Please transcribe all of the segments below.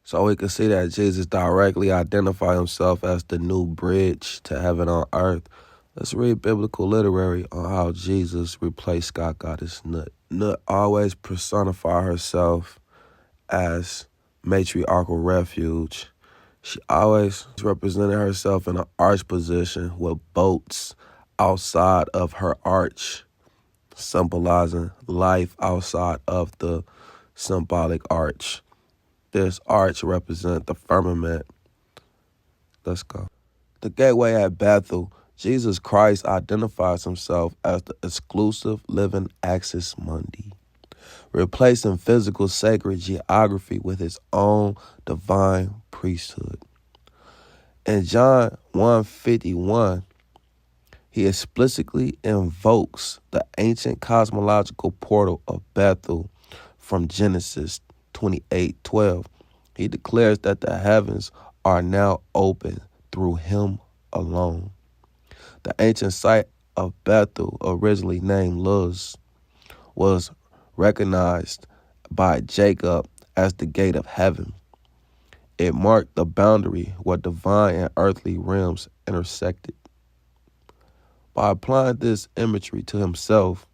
So we can see that Jesus directly identified himself as the new bridge to heaven on earth. Let's read biblical literary on how Jesus replaced God Goddess Nut. Nut always personified herself as Matriarchal Refuge. She always represented herself in an arch position with boats outside of her arch, symbolizing life outside of the symbolic arch. This arch represents the firmament. Let's go. The gateway at Bethel, Jesus Christ identifies himself as the exclusive living axis mundi, replacing physical sacred geography with his own divine priesthood. In John 1:51, he explicitly invokes the ancient cosmological portal of Bethel from Genesis 28:12. He declares that the heavens are now open through him alone. The ancient site of Bethel, originally named Luz, was recognized by Jacob as the gate of heaven. It marked the boundary where divine and earthly realms intersected. By applying this imagery to himself,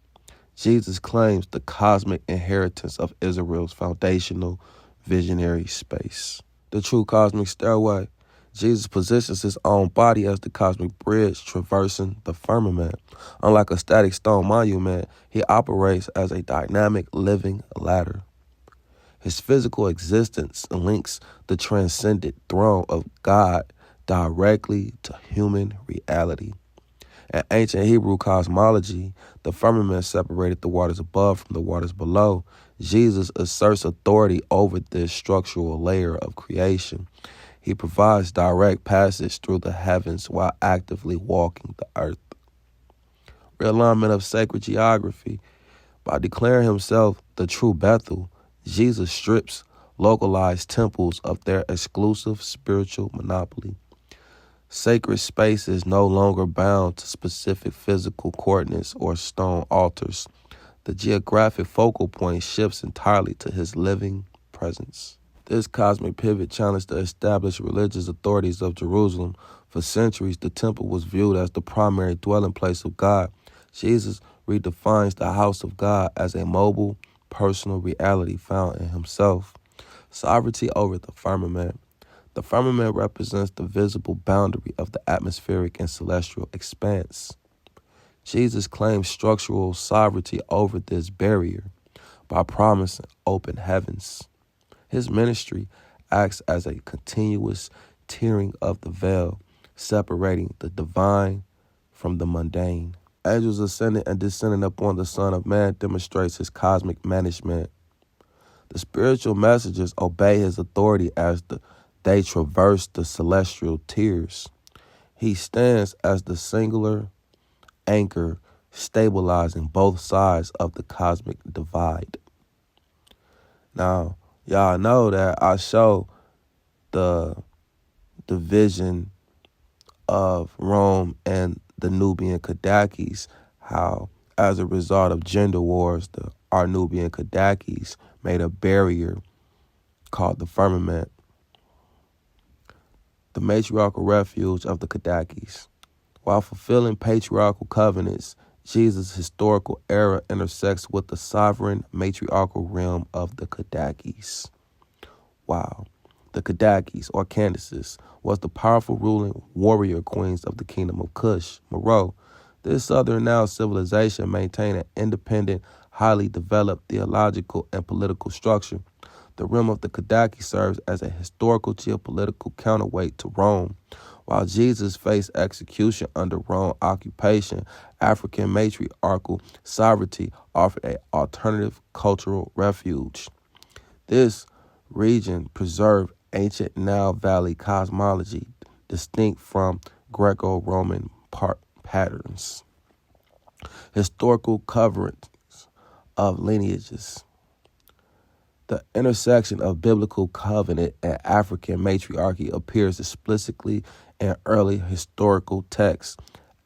Jesus claims the cosmic inheritance of Israel's foundational visionary space. The true cosmic stairway. Jesus positions his own body as the cosmic bridge traversing the firmament. Unlike a static stone monument, he operates as a dynamic living ladder. His physical existence links the transcendent throne of God directly to human reality. In ancient Hebrew cosmology, the firmament separated the waters above from the waters below. Jesus asserts authority over this structural layer of creation. He provides direct passage through the heavens while actively walking the earth. Realignment of sacred geography. By declaring himself the true Bethel, Jesus strips localized temples of their exclusive spiritual monopoly. Sacred space is no longer bound to specific physical coordinates or stone altars. The geographic focal point shifts entirely to his living presence. This cosmic pivot challenged the established religious authorities of Jerusalem. For centuries, the temple was viewed as the primary dwelling place of God. Jesus redefines the house of God as a mobile, personal reality found in himself. Sovereignty over the firmament. The firmament represents the visible boundary of the atmospheric and celestial expanse. Jesus claims structural sovereignty over this barrier by promising open heavens. His ministry acts as a continuous tearing of the veil, separating the divine from the mundane. Angels ascending and descending upon the Son of Man demonstrates his cosmic management. The spiritual messengers obey his authority as they traverse the celestial tiers. He stands as the singular anchor, stabilizing both sides of the cosmic divide. Now, y'all know that I show the division of Rome and the Nubian Kadakis, how as a result of gender wars, the Nubian Kadakis made a barrier called the firmament. The Matriarchal Refuge of the Kadakis. While fulfilling patriarchal covenants, Jesus' historical era intersects with the sovereign matriarchal realm of the Kadakis. Wow. The Kadakis, or Candaces, was the powerful ruling warrior queens of the kingdom of Kush, Meroe. This southern Nile civilization maintained an independent, highly developed theological and political structure. The realm of the Kadaki serves as a historical geopolitical counterweight to Rome. While Jesus faced execution under Rome occupation, African matriarchal sovereignty offered an alternative cultural refuge. This region preserved ancient Nile Valley cosmology, distinct from Greco-Roman patterns. Historical coverings of lineages. The intersection of biblical covenant and African matriarchy appears explicitly in early historical texts.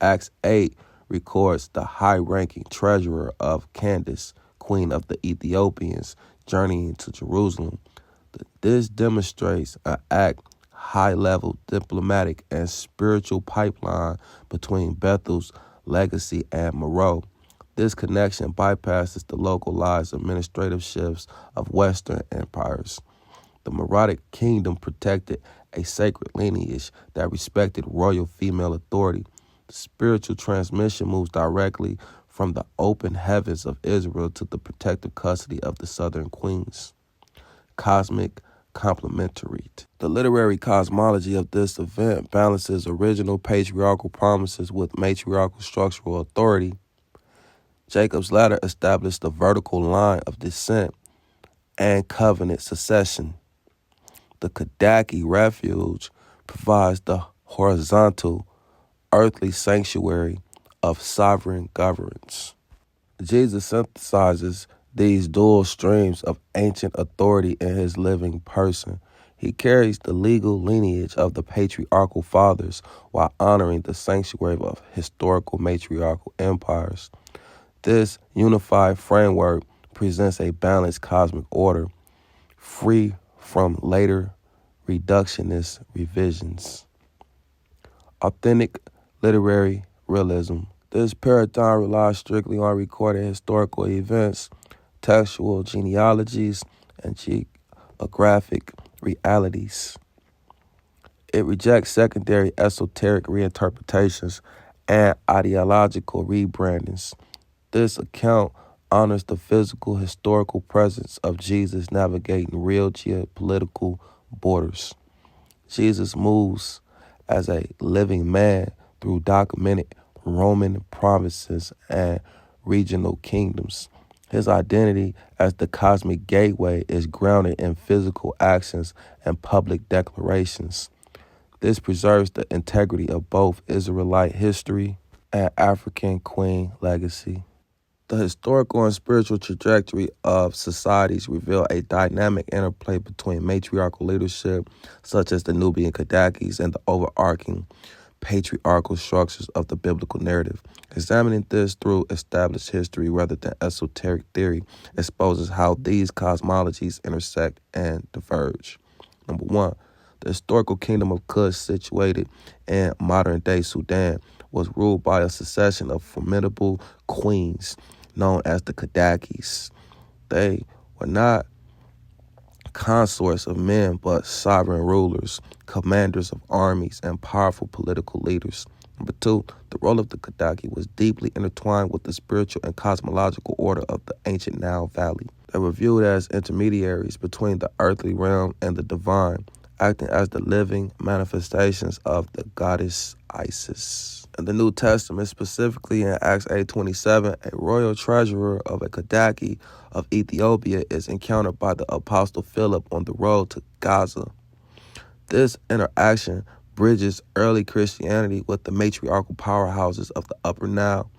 Acts 8 records the high-ranking treasurer of Candace, queen of the Ethiopians, journeying to Jerusalem. The This demonstrates an high-level diplomatic and spiritual pipeline between Bethel's legacy and Moreau. This connection bypasses the localized administrative shifts of Western empires. The Marathic kingdom protected a sacred lineage that respected royal female authority. The spiritual transmission moves directly from the open heavens of Israel to the protective custody of the southern queens. Cosmic complementarity. The literary cosmology of this event balances original patriarchal promises with matriarchal structural authority. Jacob's ladder established the vertical line of descent and covenant succession. The Matriarchal Refuge provides the horizontal, earthly sanctuary of sovereign governance. Jesus synthesizes these dual streams of ancient authority in his living person. He carries the legal lineage of the patriarchal fathers while honoring the sanctuary of historical matriarchal empires. This unified framework presents a balanced cosmic order, free from later reductionist revisions. Authentic literary realism. This paradigm relies strictly on recorded historical events, textual genealogies, and geographic realities. It rejects secondary esoteric reinterpretations and ideological rebrandings. This account honors the physical historical presence of Jesus navigating real geopolitical borders. Jesus moves as a living man through documented Roman provinces and regional kingdoms. His identity as the cosmic gateway is grounded in physical actions and public declarations. This preserves the integrity of both Israelite history and African queen legacy. The historical and spiritual trajectory of societies reveal a dynamic interplay between matriarchal leadership, such as the Nubian Kadakis, and the overarching patriarchal structures of the biblical narrative. Examining this through established history rather than esoteric theory exposes how these cosmologies intersect and diverge. Number one, the historical kingdom of Kush, situated in modern-day Sudan, was ruled by a succession of formidable queens known as the Kadakis. They were not consorts of men, but sovereign rulers, commanders of armies, and powerful political leaders. Number two, the role of the Kadaki was deeply intertwined with the spiritual and cosmological order of the ancient Nile Valley. They were viewed as intermediaries between the earthly realm and the divine, acting as the living manifestations of the goddess Isis. In the New Testament, specifically in Acts 8:27, a royal treasurer of a Kadaki of Ethiopia is encountered by the Apostle Philip on the road to Gaza. This interaction bridges early Christianity with the matriarchal powerhouses of the Upper Nile.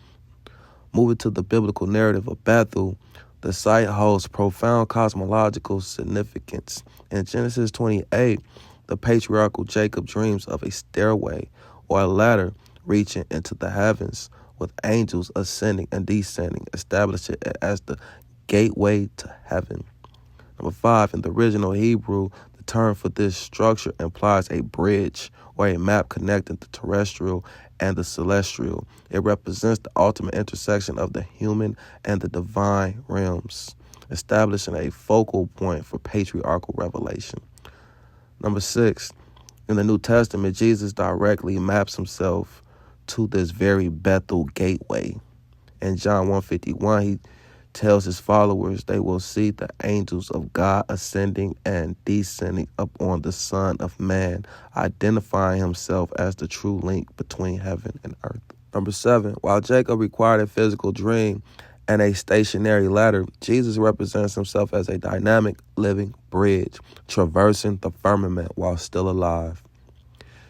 Moving to the biblical narrative of Bethel, the site holds profound cosmological significance. In Genesis 28, the patriarchal Jacob dreams of a stairway or a ladder reaching into the heavens, with angels ascending and descending, establishing it as the gateway to heaven. Number five, in the original Hebrew, the term for this structure implies a bridge or a map connecting the terrestrial and the celestial. It represents the ultimate intersection of the human and the divine realms, establishing a focal point for patriarchal revelation. Number six, in the New Testament, Jesus directly maps himself to this very Bethel gateway. In John 1:51, he tells his followers they will see the angels of God ascending and descending upon the Son of Man, identifying himself as the true link between heaven and earth. Number seven, while Jacob required a physical dream and a stationary ladder, Jesus represents himself as a dynamic, living bridge, traversing the firmament while still alive.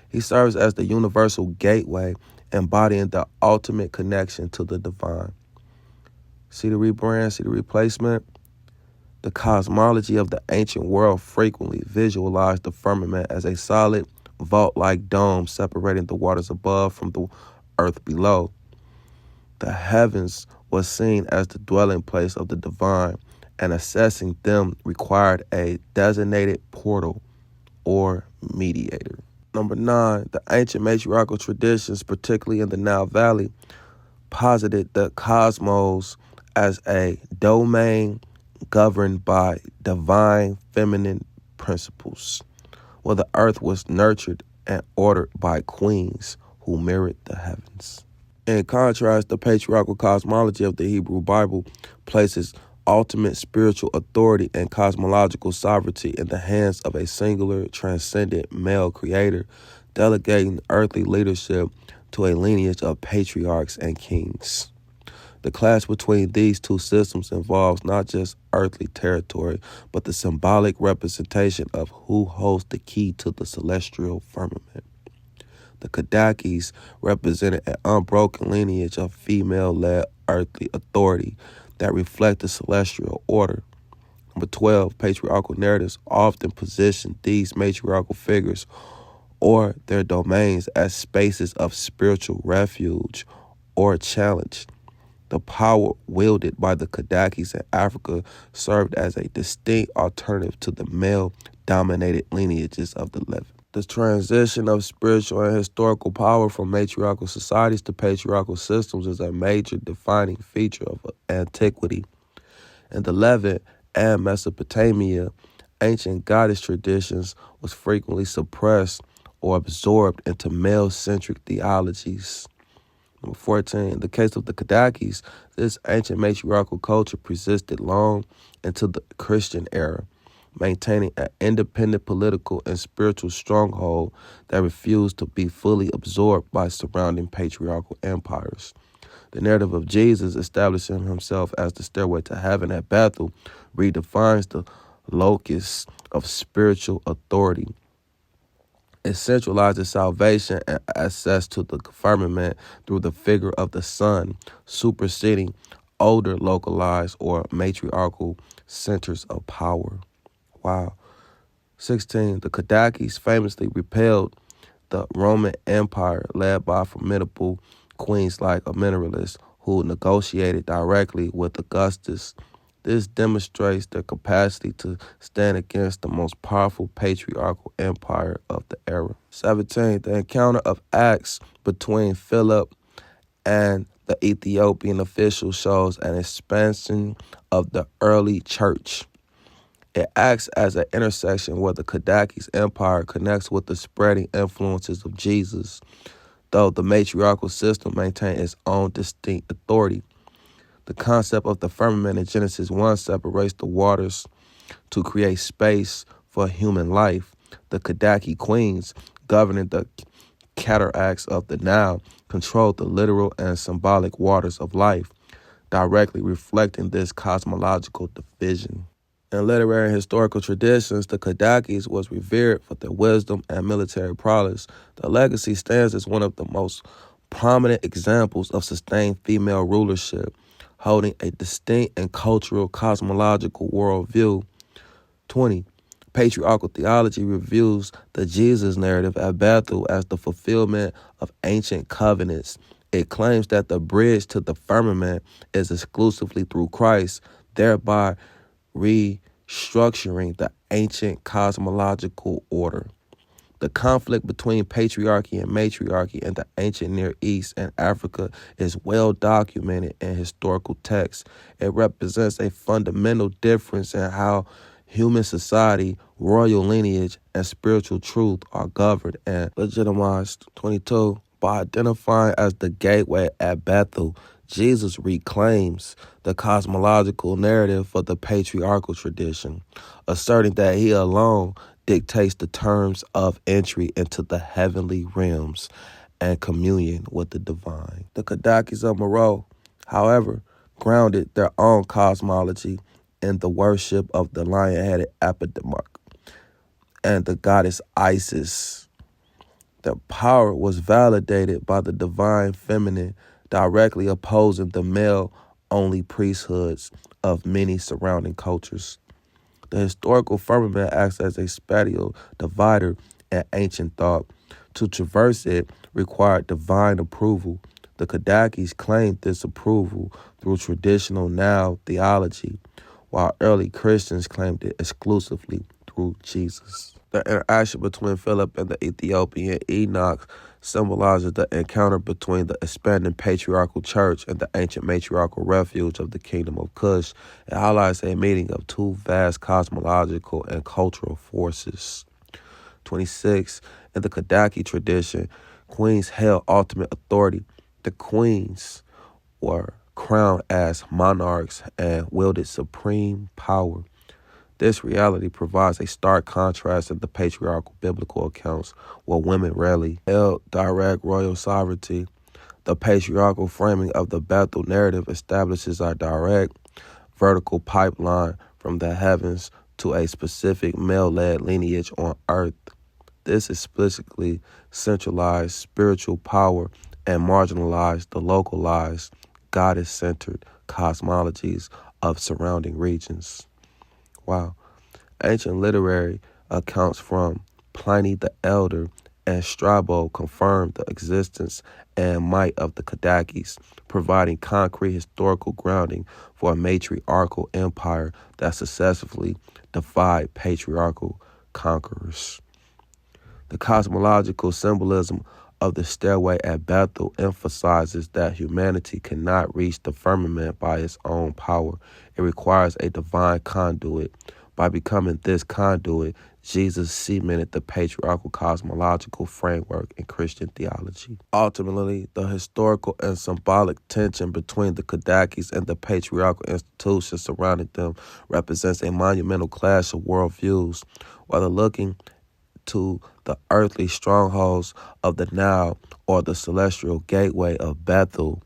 He serves as the universal gateway, embodying the ultimate connection to the divine. See the rebrand, see the replacement? The cosmology of the ancient world frequently visualized the firmament as a solid, vault-like dome separating the waters above from the earth below. The heavens was seen as the dwelling place of the divine, and assessing them required a designated portal or mediator. Number 9, the ancient matriarchal traditions, particularly in the Nile Valley, posited the cosmos as a domain governed by divine feminine principles, where the earth was nurtured and ordered by queens who mirrored the heavens. In contrast, the patriarchal cosmology of the Hebrew Bible places ultimate spiritual authority and cosmological sovereignty in the hands of a singular, transcendent male creator, delegating earthly leadership to a lineage of patriarchs and kings. The clash between these two systems involves not just earthly territory, but the symbolic representation of who holds the key to the celestial firmament. The Kadakis represented an unbroken lineage of female-led earthly authority that reflect the celestial order. Number 12, patriarchal narratives often position these matriarchal figures or their domains as spaces of spiritual refuge or challenge. The power wielded by the Kadakis in Africa served as a distinct alternative to the male-dominated lineages of the Levant. The transition of spiritual and historical power from matriarchal societies to patriarchal systems is a major defining feature of antiquity. In the Levant and Mesopotamia, ancient goddess traditions was frequently suppressed or absorbed into male-centric theologies. Number 14, in the case of the Kadakis, this ancient matriarchal culture persisted long into the Christian era, maintaining an independent political and spiritual stronghold that refused to be fully absorbed by surrounding patriarchal empires. The narrative of Jesus establishing himself as the stairway to heaven at Bethel redefines the locus of spiritual authority. It centralizes salvation and access to the firmament through the figure of the Son, superseding older localized or matriarchal centers of power. Wow. 16. The Kadakis famously repelled the Roman Empire led by formidable queens like Amenorlis, who negotiated directly with Augustus. This demonstrates their capacity to stand against the most powerful patriarchal empire of the era. 17. The encounter of Acts between Philip and the Ethiopian official shows an expansion of the early church. It acts as an intersection where the Kadakis empire connects with the spreading influences of Jesus, though the matriarchal system maintains its own distinct authority. The concept of the firmament in Genesis 1 separates the waters to create space for human life. The Kadaki queens, governing the cataracts of the Nile, controlled the literal and symbolic waters of life, directly reflecting this cosmological division. In literary and historical traditions, the Kadakis was revered for their wisdom and military prowess. The legacy stands as one of the most prominent examples of sustained female rulership, holding a distinct and cultural cosmological worldview. 20. Patriarchal theology reviews the Jesus narrative at Bethel as the fulfillment of ancient covenants. It claims that the bridge to the firmament is exclusively through Christ, thereby restructuring the ancient cosmological order. The conflict between patriarchy and matriarchy in the ancient Near East and Africa is well documented in historical texts. It represents a fundamental difference in how human society, royal lineage, and spiritual truth are governed and legitimized. 22. By identifying as the gateway at Bethel, Jesus reclaims the cosmological narrative for the patriarchal tradition, asserting that he alone dictates the terms of entry into the heavenly realms and communion with the divine. The Kadakis of Meroe, however, grounded their own cosmology in the worship of the lion-headed Apidamark and the goddess Isis. Their power was validated by the divine feminine, directly opposing the male-only priesthoods of many surrounding cultures. The historical firmament acts as a spatial divider in ancient thought. To traverse it required divine approval. The Kadakis claimed this approval through traditional Nile theology, while early Christians claimed it exclusively through Jesus. The interaction between Philip and the Ethiopian Enoch symbolizes the encounter between the expanding patriarchal church and the ancient matriarchal refuge of the kingdom of Cush. It highlights a meeting of two vast cosmological and cultural forces. 26. In the Kadaki tradition, queens held ultimate authority. The queens were crowned as monarchs and wielded supreme power. This reality provides a stark contrast in the patriarchal biblical accounts, where women rarely held direct royal sovereignty. The patriarchal framing of the Bethel narrative establishes a direct vertical pipeline from the heavens to a specific male-led lineage on earth. This explicitly centralized spiritual power and marginalized the localized, goddess-centered cosmologies of surrounding regions. Wow. Ancient literary accounts from Pliny the Elder and Strabo confirm the existence and might of the Kadakis, providing concrete historical grounding for a matriarchal empire that successfully defied patriarchal conquerors. The cosmological symbolism of the stairway at Bethel emphasizes that humanity cannot reach the firmament by its own power. It requires a divine conduit. By becoming this conduit, Jesus cemented the patriarchal cosmological framework in Christian theology. Ultimately, the historical and symbolic tension between the Kadakis and the patriarchal institutions surrounding them represents a monumental clash of worldviews. Whether looking to the earthly strongholds of the Nile or the celestial gateway of Bethel,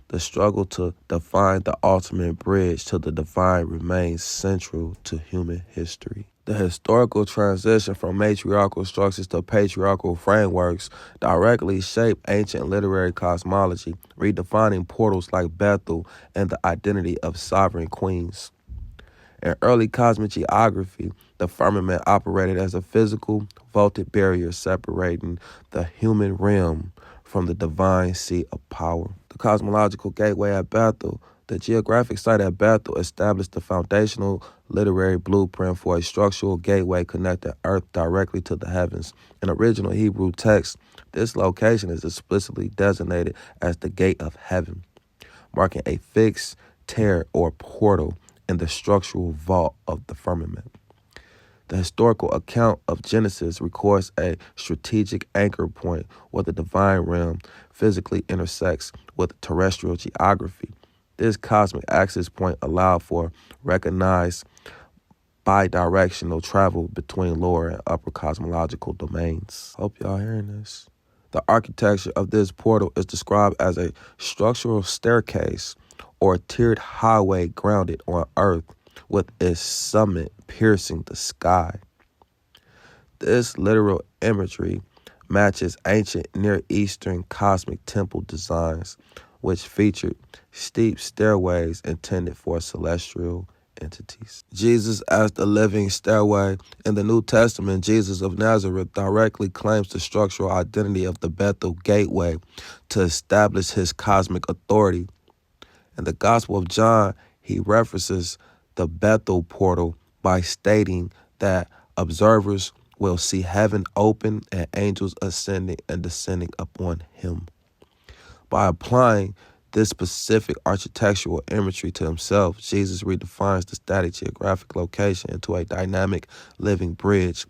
the struggle to define the ultimate bridge to the divine remains central to human history. The historical transition from matriarchal structures to patriarchal frameworks directly shaped ancient literary cosmology, redefining portals like Bethel and the identity of sovereign queens. In early cosmic geography, the firmament operated as a physical, vaulted barrier separating the human realm from the divine seat of power. The cosmological gateway at Bethel. The geographic site at Bethel established the foundational literary blueprint for a structural gateway connecting Earth directly to the heavens. In original Hebrew text, this location is explicitly designated as the Gate of Heaven, marking a fixed tear or portal in the structural vault of the firmament. The historical account of Genesis records a strategic anchor point where the divine realm physically intersects with terrestrial geography. This cosmic access point allowed for recognized bidirectional travel between lower and upper cosmological domains. Hope y'all hearing this. The architecture of this portal is described as a structural staircase or tiered highway grounded on Earth, with its summit piercing the sky. This literal imagery matches ancient Near Eastern cosmic temple designs, which featured steep stairways intended for celestial entities. Jesus as the living stairway. In the New Testament, Jesus of Nazareth directly claims the structural identity of the Bethel gateway to establish his cosmic authority. In the Gospel of John, he references the Bethel portal by stating that observers will see heaven open and angels ascending and descending upon him. By applying this specific architectural imagery to himself, Jesus redefines the static geographic location into a dynamic living bridge.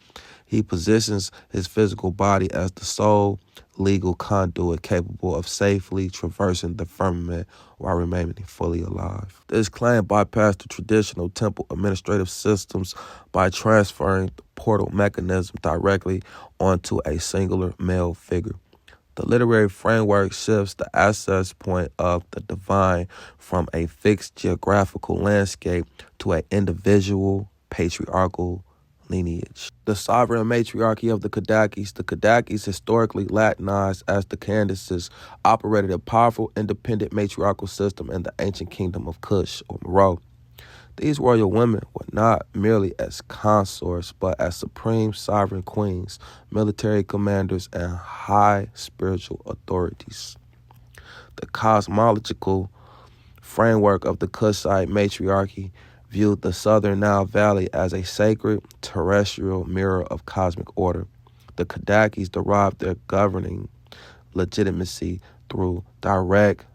He positions his physical body as the sole legal conduit capable of safely traversing the firmament while remaining fully alive. This claim bypassed the traditional temple administrative systems by transferring the portal mechanism directly onto a singular male figure. The literary framework shifts the access point of the divine from a fixed geographical landscape to an individual patriarchal lineage. The sovereign matriarchy of the Kadakis, historically Latinized as the Candaces, operated a powerful independent matriarchal system in the ancient kingdom of Cush or Meroe. These royal women were not merely as consorts, but as supreme sovereign queens, military commanders, and high spiritual authorities. The cosmological framework of the Kushite matriarchy viewed the southern Nile Valley as a sacred terrestrial mirror of cosmic order. The Kadakis derived their governing legitimacy through direct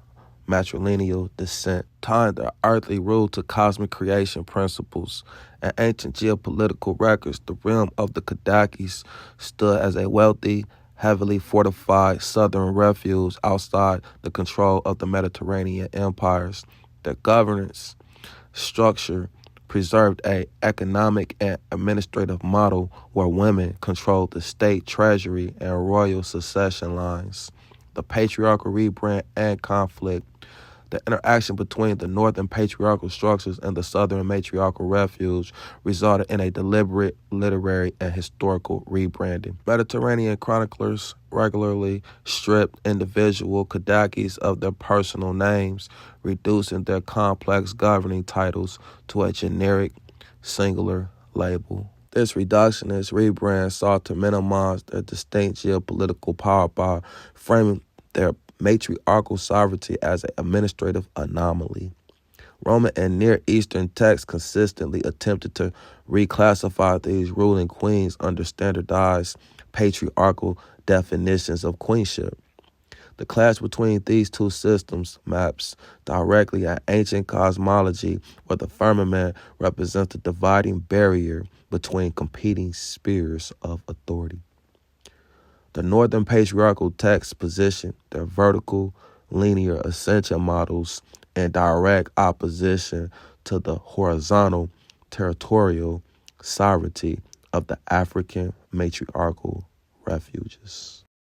matrilineal descent, tying their earthly rule to cosmic creation principles. In ancient geopolitical records, the realm of the Kadakis stood as a wealthy, heavily fortified southern refuge outside the control of the Mediterranean empires. Their governance structure preserved a economic and administrative model where women controlled the state treasury and royal succession lines. The patriarchal rebrand and conflict. The interaction between the northern patriarchal structures and the southern matriarchal refuge resulted in a deliberate literary and historical rebranding. Mediterranean chroniclers regularly stripped individual Kadakis of their personal names, reducing their complex governing titles to a generic, singular label. This reductionist rebrand sought to minimize their distinct geopolitical power by framing their matriarchal sovereignty as an administrative anomaly. Roman and Near Eastern texts consistently attempted to reclassify these ruling queens under standardized patriarchal definitions of queenship. The clash between these two systems maps directly at ancient cosmology, where the firmament represents the dividing barrier between competing spheres of authority. The northern patriarchal texts position their vertical linear ascension models in direct opposition to the horizontal territorial sovereignty of the African matriarchal refuges.